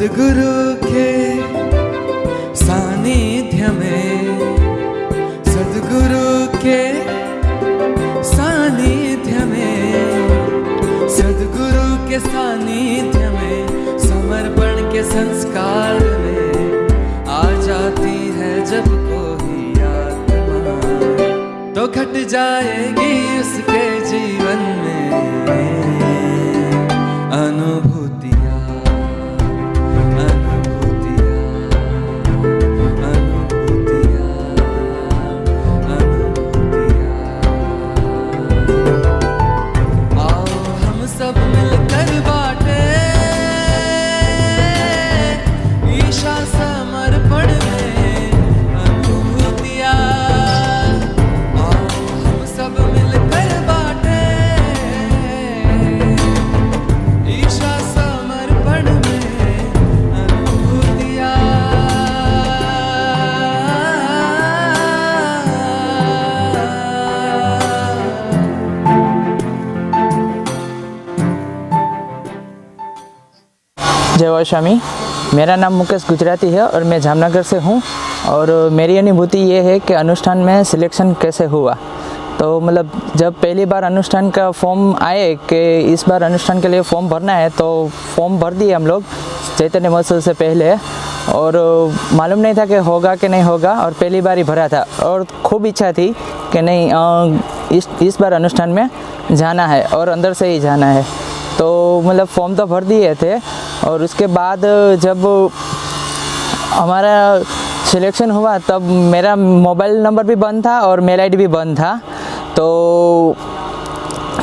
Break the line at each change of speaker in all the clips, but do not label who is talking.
सद्गुरु के सानिध्य में, सद्गुरु के सानिध्य में, सद्गुरु के सानिध्य में, समर्पण के संस्कार में आ जाती है जब कोई आत्मा, तो घट जाएगी उसके जीवन में अनुभूतियाँ, अनुभूतियाँ, अनुभूतियाँ, अनुभूतियाँ। आओ हम सब मिलकर बाटे ईशा समर्पण में अनुभूतियाँ। आओ हम सब मिलकर बाटे ईशा समर्पण में अनुभूतियाँ।
जय वैशामी। मेरा नाम मुकेश गुजराती है और मैं जामनगर से हूँ। और मेरी अनुभूति ये है कि अनुष्ठान में सिलेक्शन कैसे हुआ। तो मतलब जब पहली बार अनुष्ठान का फॉर्म आए कि इस बार अनुष्ठान के लिए फॉर्म भरना है, तो फॉर्म भर दिए हम लोग चैतन्य महोत्सव से पहले। और मालूम नहीं था कि होगा कि नहीं होगा, और पहली बार ही भरा था और खूब इच्छा थी कि नहीं इस बार अनुष्ठान में जाना है और अंदर से ही जाना है। तो मतलब फॉर्म तो भर दिए थे, और उसके बाद जब हमारा सिलेक्शन हुआ तब मेरा मोबाइल नंबर भी बंद था और मेल आईडी भी बंद था। तो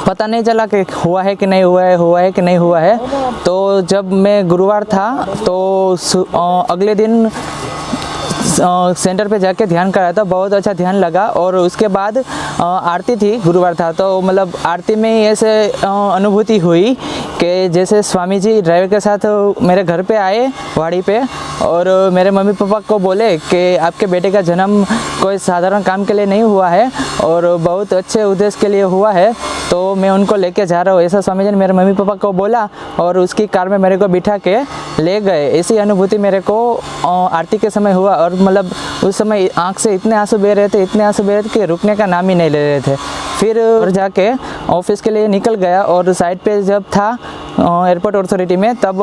पता नहीं चला कि हुआ है कि नहीं हुआ है, हुआ है कि नहीं हुआ है। तो जब मैं गुरुवार था तो अगले दिन सेंटर पे जाके ध्यान कराया था, बहुत अच्छा ध्यान लगा। और उसके बाद आरती थी, गुरुवार था, तो मतलब आरती में ऐसे अनुभूति हुई कि जैसे स्वामी जी ड्राइवर के साथ मेरे घर पे आए वाड़ी पे, और मेरे मम्मी पापा को बोले कि आपके बेटे का जन्म कोई साधारण काम के लिए नहीं हुआ है और बहुत अच्छे उद्देश्य के लिए हुआ है, तो मैं उनको लेके जा रहा हूँ। ऐसा स्वामी जी ने मेरे मम्मी पापा को बोला और उसकी कार में मेरे को बिठा के ले गए। ऐसी अनुभूति मेरे को आरती के समय हुआ। और मतलब उस समय आँख से इतने आंसू बह रहे थे, इतने आंसू बह रहे थे कि रुकने का नाम ही नहीं ले रहे थे। फिर जाके ऑफिस के लिए निकल गया, और साइड पे जब था एयरपोर्ट अथॉरिटी में, तब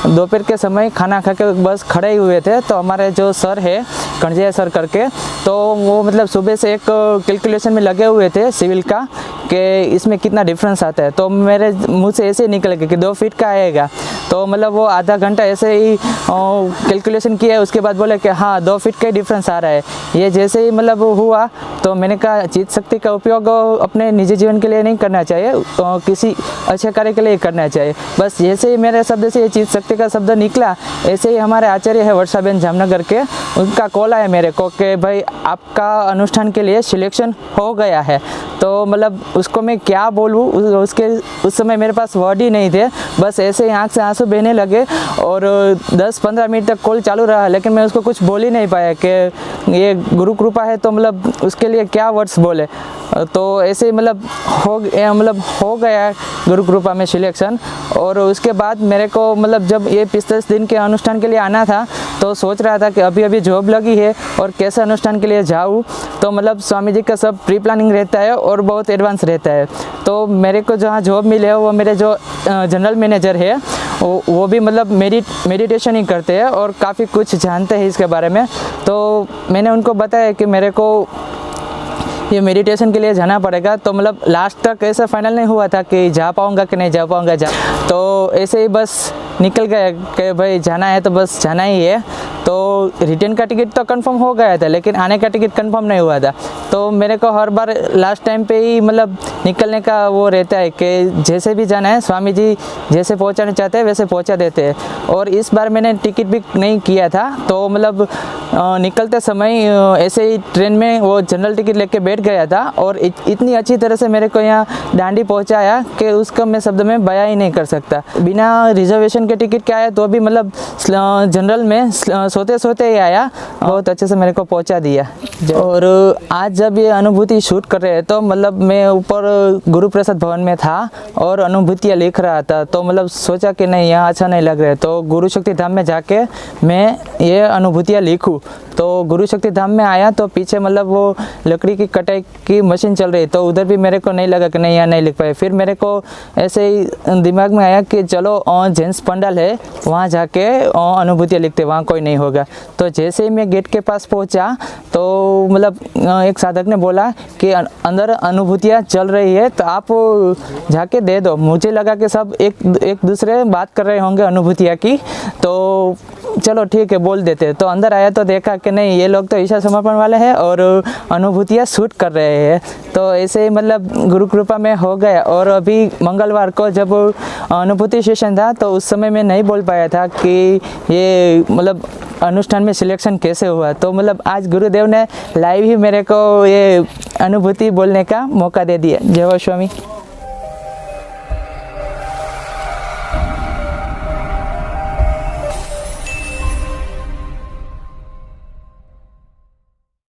दोपहर के समय खाना खा के बस खड़े ही हुए थे। तो हमारे जो सर है कणजिया सर करके, तो वो मतलब सुबह से एक कैलकुलेशन में लगे हुए थे सिविल का कि इसमें कितना डिफरेंस आता है। तो मेरे मुंह से ऐसे ही निकल गया कि 2 फीट का आएगा। तो मतलब वो आधा घंटा ऐसे ही कैलकुलेशन किया, उसके बाद बोले कि हाँ 2 फीट का ही डिफरेंस आ रहा है। ये जैसे ही मतलब हुआ तो मैंने कहा चित्त शक्ति का उपयोग अपने निजी जीवन के लिए नहीं करना चाहिए, किसी अच्छे कार्य के लिए करना चाहिए। बस जैसे ही मेरे शब्द से ये चित्त शक्ति का शब्द निकला, ऐसे ही हमारे आचार्य है वर्षाबेन जामनगर के, उनका कॉल आया मेरे को कि भाई आपका अनुष्ठान के लिए सिलेक्शन हो गया है। तो मतलब उसको मैं क्या बोलूँ, उस समय मेरे पास वर्ड ही नहीं थे। बस ऐसे ही आँख से आंसू बहने लगे और 10-15 मिनट तक कॉल चालू रहा, लेकिन मैं उसको कुछ बोल ही नहीं पाया कि ये गुरु कृपा है, तो मतलब उसके लिए क्या वर्ड्स बोले। तो ऐसे ही मतलब हो गया गुरु कृपा में सिलेक्शन। और उसके बाद मेरे को मतलब जब ये 45 दिन के अनुष्ठान के लिए आना था, तो सोच रहा था कि अभी अभी जॉब लगी है और कैसे अनुष्ठान के लिए जाऊँ। तो मतलब स्वामी जी का सब प्री प्लानिंग रहता है और बहुत एडवांस रहता है। तो मेरे को जहाँ जॉब मिले वो मेरे जो जनरल मैनेजर है वो भी मतलब मेडिटेशन ही करते हैं और काफ़ी कुछ जानते हैं इसके बारे में। तो मैंने उनको बताया कि मेरे को ये मेडिटेशन के लिए जाना पड़ेगा। तो मतलब लास्ट तक ऐसा फाइनल नहीं हुआ था कि जा पाऊँगा कि नहीं जा पाऊँगा। तो ऐसे ही बस निकल गया कि भाई जाना है तो बस जाना ही है। तो रिटर्न का टिकट तो कंफर्म हो गया था, लेकिन आने का टिकट कंफर्म नहीं हुआ था। तो मेरे को हर बार लास्ट टाइम पे ही मतलब निकलने का वो रहता है कि जैसे भी जाना है स्वामी जी जैसे पहुंचाना चाहते हैं वैसे पहुंचा देते हैं। और इस बार मैंने टिकट भी नहीं किया था, तो मतलब निकलते समय ऐसे ही ट्रेन में वो जनरल टिकट लेके बैठ गया था और इतनी अच्छी तरह से मेरे को यहाँ दांडी पहुँचाया कि उसका मैं शब्द में बयां ही नहीं कर सकता। बिना रिजर्वेशन के टिकट के आया तो भी मतलब जनरल में सोते सोते ही आया, बहुत अच्छे से मेरे को पहुँचा दिया। और आज जब जब ये अनुभूति शूट कर रहे हैं तो मतलब मैं ऊपर गुरु प्रसाद भवन में था और अनुभूतियाँ लिख रहा था, तो मतलब सोचा कि नहीं यहाँ अच्छा नहीं लग रहा है, तो गुरु शक्ति धाम में जाके मैं ये अनुभूतियाँ लिखूँ। तो गुरु शक्ति धाम में आया तो पीछे मतलब वो लकड़ी की कटाई की मशीन चल रही, तो उधर भी मेरे को नहीं लगा कि नहीं यहाँ नहीं लिख पाए। फिर मेरे को ऐसे ही दिमाग में आया कि चलो जेंट्स पंडाल है वहाँ जाके अनुभूतियाँ लिखते, वहाँ कोई नहीं होगा। तो जैसे ही मैं गेट के पास पहुँचा तो मतलब एक साधक ने बोला कि अंदर अनुभूतियाँ चल रही है तो आप जाके दे दो। मुझे लगा कि सब एक दूसरे बात कर रहे होंगे अनुभूतियाँ की, तो चलो ठीक है बोल देते। तो अंदर आया तो देखा कि नहीं ये लोग तो ईशा समर्पण वाले हैं और अनुभूतियाँ शूट कर रहे हैं। तो ऐसे ही मतलब गुरु कृपा में हो गया। और अभी मंगलवार को जब अनुभूति सेशन था तो उस समय मैं नहीं बोल पाया था कि ये मतलब अनुष्ठान में सिलेक्शन कैसे हुआ। तो मतलब आज गुरुदेव ने लाइव ही मेरे को ये अनुभूति बोलने का मौका दे दिया। जय हो स्वामी।